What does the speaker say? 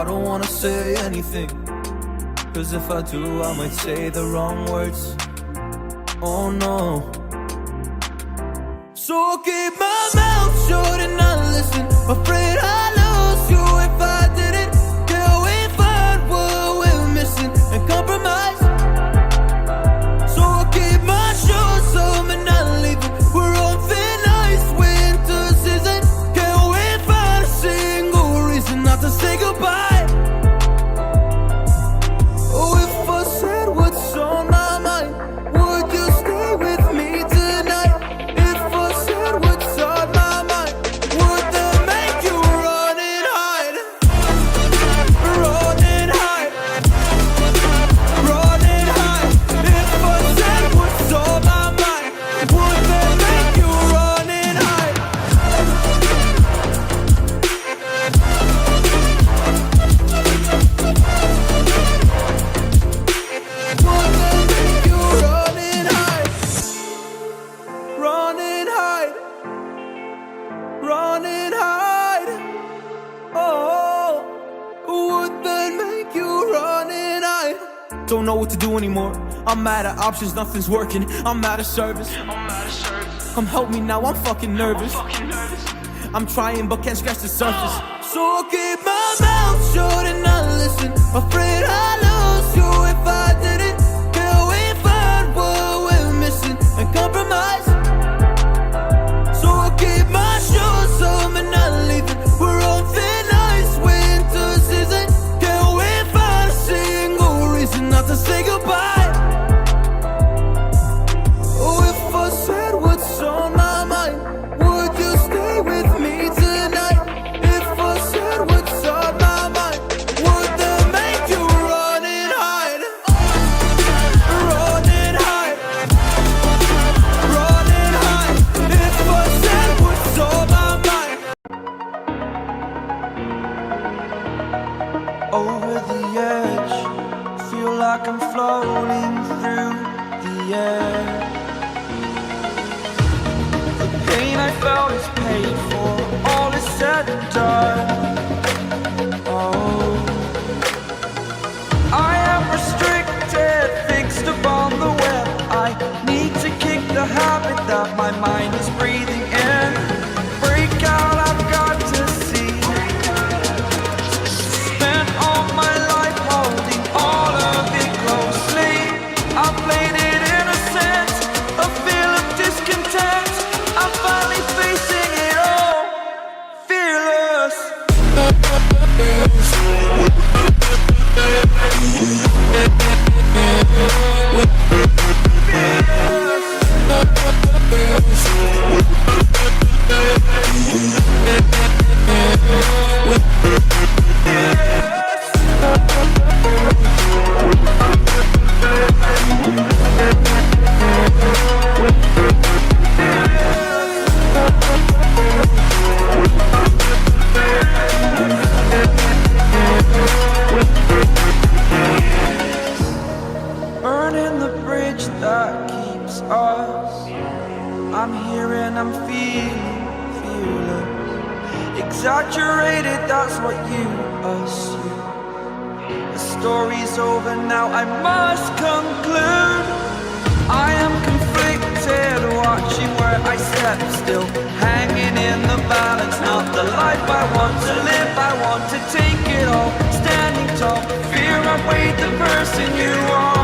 I don't wanna say anything, cause if I do I might say the wrong words. Oh no. So I'll keep my mouth shut and not listen, afraid I'd lose you if I didn't. Till we find what we're missing and compromise. So I'll keep my shoes on and not leaving. We're on thin ice, winter season. Can't we find a single reason not to say goodbye? Oh, if I said what's on my mind, would you stay with me tonight? If I said what's on my mind, would that make you run and hide? Run and hide. Run and hide. If I said what's on my mind, would that make you run and hide? Would that make you run and hide? Run and hide. Run and hide. Oh, would that make you run and hide? Don't know what to do anymore. I'm out of options, nothing's working. I'm out of service. Come help me now, I'm fucking nervous. I'm trying but can't scratch the surface. So I'll keep my mouth shut and not listen, afraid I'd lose you if I didn't. Till we find what we're missing and compromise. So I'll keep my shoes on and not leaving. We're on thin ice, winter season. Can't we find a single reason not to say goodbye? Oh, if I said what's on my mind, would you stay with me tonight? If I said what's on my mind, would that make you run and hide? Run and hide. Run and hide. If I said what's on my mind. Over the edge, feel like I'm floating through the air. The pain I felt is paid for, all is said and done. Oh, I am restricted, fixed upon the web. I need to kick the habit that my mind is breathing in. Break out, I've got to see. Spent all my life holding all of it closely. I played it innocent, a feel of discontent. I'm finally facing it all, fearless. Burning the bridge that keeps us. I'm here and I'm feeling fearless. Exaggerated, that's what you assume. The story's over now, I must conclude. I am conflicted, watching where I step still, hanging in the balance. Not the life I want to live, I want to take it all. Standing tall, fear I weighed the person you are.